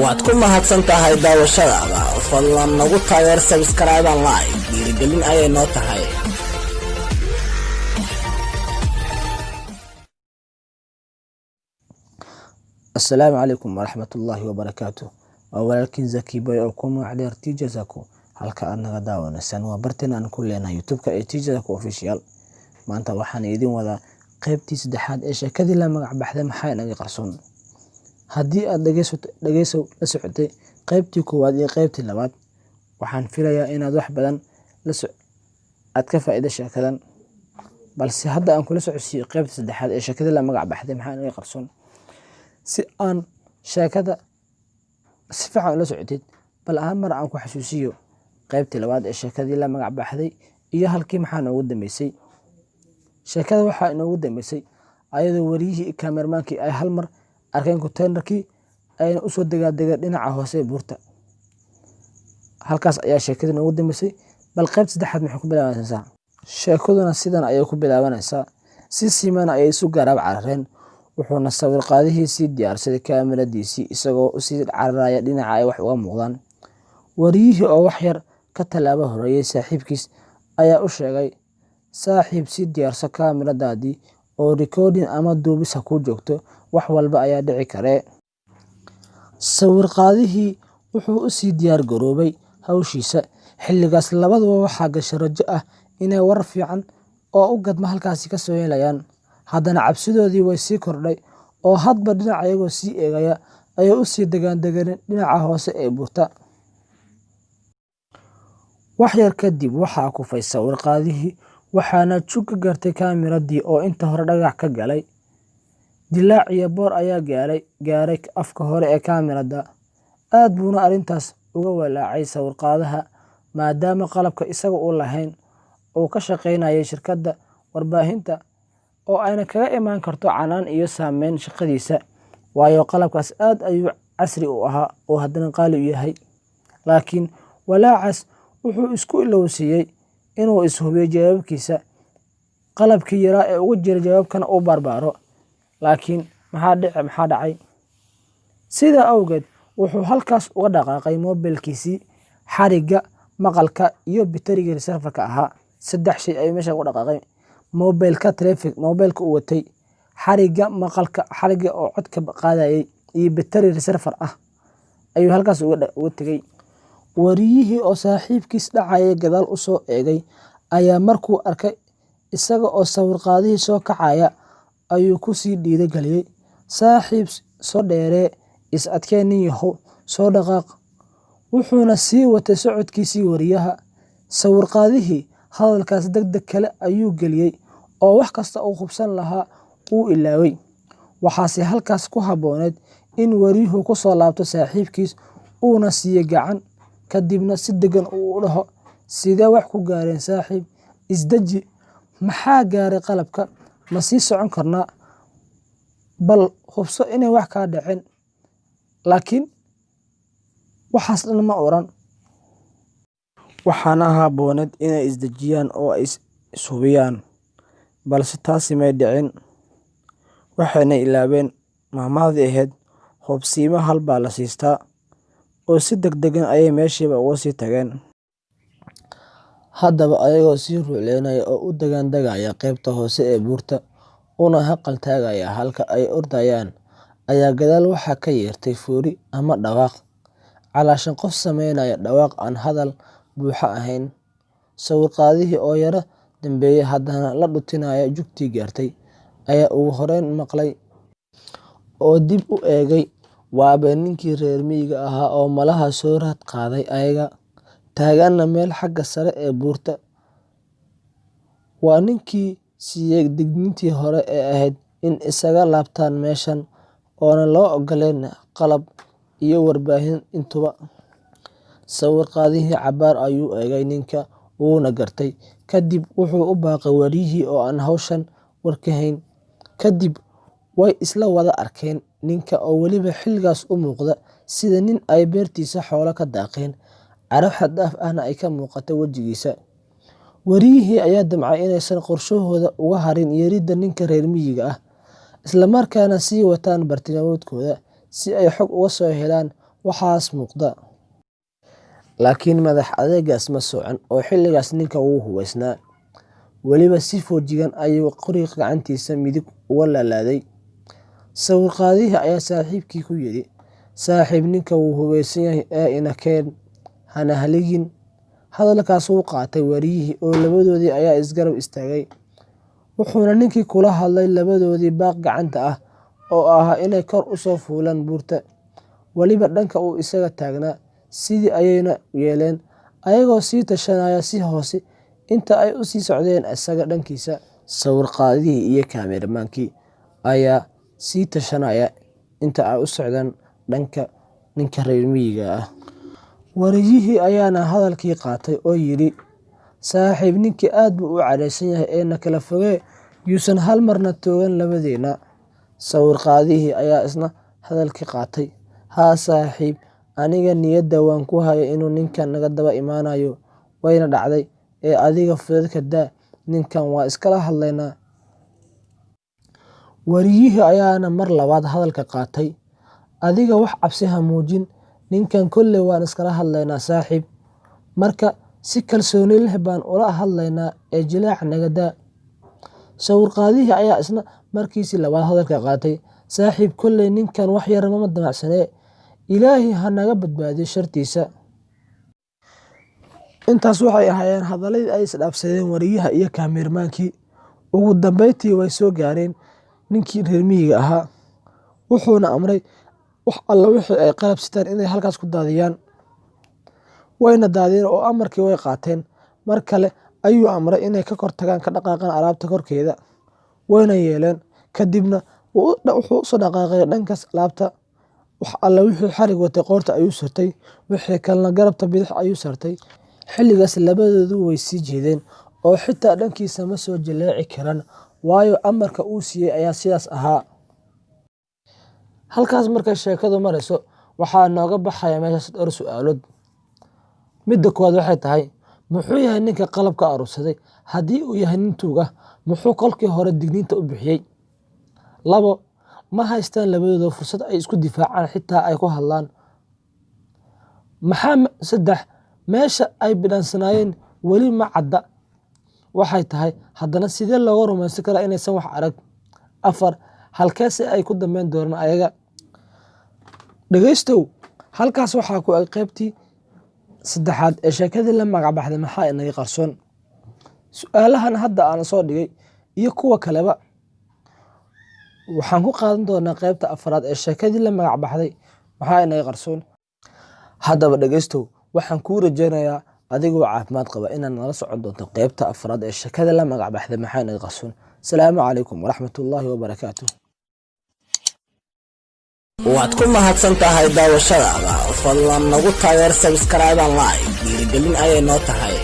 waad ku mahadsan tahay daawashadaada. Fadlan nagu taageer subscribe and like. Dhiirigelin ayay noo tahay. السلام عليكم ورحمة الله وبركاته. ولكن زكي باي أوكم على ارتجازكو halka aad naga daawanaysan waa bartina aan ku leenahay YouTube-ka ee Tijazako official. maanta waxaan idin wada qaybtii saddexaad ee sheekadii la magac baxday maxay naga qarsoon. haddii aad dhageyso la socotay qaybtii koowaad iyo qaybtii labaad, waxaan filayaa inaad wax badan aad ka faa'iido sheekadan, balse hadda aan kula socodsiiyo qaybtii saddexaad ee sheekadii la magac baxday maxay naga qarsoon. si aan sheekada si fiican ula socotid, bal aan mar aan ku xasuusiyo qaybtii labaad ee sheekadii la magac baxday iyo halkii maxaa noogu dambeysay. sheekada waxaa inoogu dambeysay ayadoo wariyihii cameraman-kii ay hal mar arkeen containerkii ayna u soo degaadegeen dhinaca hoose ee buurta. halkaas ayaa sheekada inoogu dambeysay, bal qayb saddexaad maxay ku bilaabanaysaa. sheekaduna sidan ayay ku bilaabanaysaa. si siman ayay isu garaab carareen, wuxuuna sawir qaadihiisii diyaarsaday kaamiradiisii isagoo u sii cararaya dhinaca ay wax uga muuqdaan. wariyihii oo wax yar ka tallaabo horeeyay saaxiibkiis ayaa u sheegay, saaxiib sii diyaarso kaamiradaadii oo recording ama duubis ha ku joogto, wax walba ayaa dhici karee. sawir qaadihii wuxuu u sii diyaar garoobay hawshiisa. xilligaas labaduba waxaa gashay rajo ah inay war fiican oo u gadma halkaasi ka soo helayaan. haddana cabsidoodii way sii kordhay oo hadba dhinac ayagoo sii eegaya ayay u sii degaandegeen dhinaca hoose ee buurta. wax yar kadib waxaa kufay sawir qaadihii, waxaana jug ka gartay kaamiradii oo inta hore dhagax ka galay. dilaac iyo boor ayaa gaaray afka hore ee kaamirada. aad buuna arrintaas uga walaacay sawir qaadaha, maadaama qalabka isaga u lahayn uu ka shaqaynayay shirkadda warbaahinta oo ayna kaga imaan karto canaan iyo saameyn shaqadiisa, waayo qalabkaas aad ayuu casri u ahaa oo haddana qaali u yahay. laakiin walaacaas wuxuu isku ilowsiiyey inuu ishubiyo jawaabkiisa. qalabkii yaraa ee ugu jira jawaabkana uu barbaaro. laakiin maxaa dhacay? sidaa awgeed wuxuu halkaas uga dhaqaaqay mobilkiisii, xarigga maqalka iyo bateriga reserverka ahaa. 3 shay ayuu meesha uga dhaqaaqay: mobilka uu watay, xarigga maqalka, xarigga oo codka qaadayay, iyo bateri reserver ah ayuu halkaas uga tegay. wariyihii oo saaxiibkiis dhacaya gadaal u soo eegay ayaa markuu arkay isaga oo sawir qaadihii soo kacaya ayuu ku sii dhiirigeliyay, saaxiib soo dheeree, is adkeen nin yahow, soo dhaqaaq. wuxuuna sii watay socodkiisii wariyaha. sawir qaadihii hadalkaas degdeg kale ayuu geliyey oo wax kasta uu hubsan lahaa uu ilaaway. waxaase halkaas ku habbooneed in wariyuhu ku soo laabto saaxiibkiis uuna siiyo gacan, kadibna si degan uu u dhaho, sidee wax ku gaareen saaxiib? isdeji, maxaa gaaray qalabka? ma sii socon karnaa? bal hubso inay wax kaa dhaceen. laakiin waxaas dhan ma oran. waxaana habbooneed inay isdejiyaan oo ay ishubiyaan, balse taasi may dhicin. waxayna ilaabeen maamaadii ahayd, hubsiimo hal baa la siistaa, oo si degdegan ayay meeshiiba uga sii tageen. haddaba ayagoo sii ruucleynaya oo u degaandegaya qaybta hoose ee buurta, una haqal taagaya halka ay ordayaan, ayaa gadaal waxaa ka yeertay foori ama dhawaaq. calaashan qof sameynaya dhawaaq aan hadal buuxa ahayn. sawir qaadihii oo yara dambeeyay haddana la dhutinaya jugtii gaartay ayaa ugu horeyn maqlay oo dib u eegay. waaba ninkii reer miyiga ahaa oo malaha soo raad qaaday ayaga, taaganna meel xagga sare ee buurta. waa ninkii siiyey digniintii hore ee ahayd in isaga laabtaan meeshan oona loo ogoleen qalab iyo warbaahin intuba. sawir qaadihii cabaar ayuu eegay ninka, wuuna gartay. kadib wuxuu u baaqay wariyihii oo aan hawshan war ka hayn. kadib way isla wada arkeen ninka oo weliba xilligaas u muuqda sida nin ay beertiisa xoolo ka daaqeen, carab xad dhaaf ahna ay ka muuqata wejigiisa. wariyihii ayaa damcay inaysan qorshahooda uga harin yeeridda ninka reer miyiga ah, isla markaana sii wataan bartilmaameedkooda si ay xog uga soo helaan waxaas muuqda. Laakiin madax adeegaas ma socon oo xilligaas ninka wuu hubaysnaa. Weliba si foojigan ayuu qoriga gacantiisa midig uga laalaaday. Sawir-qaadihii ayaa saaxiibkii ku yidhi, "Saaxiib, ninka wuu hubaysan yahay ee ina keen, hana haligin." Hadalkaas wuu qaatay wariyihii oo labadoodii ayaa isgarab istaagay. Wuxuuna ninkii kula hadlay labadoodii baaq gacanta ah oo ahaa inay kor u soo fuulaan buurta. Weliba dhanka uu isaga taagnaa. Sidii ayayna yeeleen, ayagoo sii tashanaya si hoose inta ay u sii socdeen isaga dhankiisa. Sawir-qaadihii iyo kaamiramankii ayaa sii tashanaya inta ay u socdaan dhanka ninka reer miyiga ah. Wariyihii ayaana hadalkii qaatay oo yidhi, "Saaxiib, ninkii aad buu u cadhaysan yahay ee na kala fogee, yuusan hal marna toogan labadeena." Sawir-qaadihii ayaa isna hadalkii qaatay, "Haa saaxiib, aniga niyadda waan ku hayay inuu ninkan naga daba imaanayo, wayna dhacday, ee adiga fudaydka daa, ninkan waa iskala hadlaynaa." Wariyihii ayaana mar labaad hadalka qaatay, "Adiga wax cabsi ha muujin, ninkan kolley waan iskala hadlaynaa saaxiib. Marka si kalsooni leh baan ula hadlaynaa ee jilaaca naga daa." Sawir-qaadihii ayaa isna markiisii labaad hadalka qaatay, "Saaxiib, kolley ninkan wax yar ma damacsanee, Ilaahay ha naga badbaadiyo shartiisa." Intaas waxay ahaayeen hadalladii ay isdhaafsadeen wariyaha iyo kaamiramankii. Ugu dambeyntii way soo gaareen ninkii reer miyiga ahaa. Wuxuuna amray wax alla wixii ay qalab sitaan inay halkaas ku daadiyaan. Wayna daadiyeen oo amarkii way qaateen. Mar kale ayuu amray inay ka kor tagaan ka dhaqaaqaan alaabta korkeeda. Wayna yeeleen. Kadibna wuxuu u soo dhaqaaqay dhankaas alaabta. Wax alla wixii xarig watay qoorta ayuu surtay, wixii kalena garabta bidix ayuu saartay. Xilligaas labadoodu way sii jeedeen oo xitaa dhankiisa ma soo jaleeci karaan, waayo amarka uu siiyay ayaa sidaas ahaa. Halkaas markay sheekadu marayso, waxaa nooga baxaya meeshaas dhowr su'aalood. Midda koowaad waxay tahay, muxuu yahay ninka qalabka aruursaday? Haddii uu yahay nin tuug ah, muxuu kolkii hore digniinta u bixiyay? 2. Ma haystaan labadooda fursad ay isku difaacaan xitaa ay ku hadlaan? 3. Meesha ay bidhaansanaayeen weli ma cadda waxay tahay, haddana sidee looga rumaysan karaa inaysan wax arag? 4. Halkeese ay ku dambeyn doonaan ayaga? Dhagaystow, halkaas waxaa ku eg qaybtii 3aad ee sheekadii la magac baxday Maxaa Inaga Qarsoon. Su'aalahan hadda aan soo dhigay iyo kuwa kaleba waxaan ku qaadan doonaa qaybta 4aad ee sheekadii la magac baxday Maxaa Inaga Qarsoon. Haddaba dhagaystow, waxaan kuu rajaynayaa adigoo caafimaad qaba inaad nala socon doonto qaybta 4aad ee sheekada la magac baxday Maxaa Inaga Qarsoon. Asalaamu calaykum waraxmatullaahi wabarakaatuh. waad ku mahadsan tahay daawashadaada. Fadlan nagu taageer subscribe and like, dhiirigelin ayay noo tahay.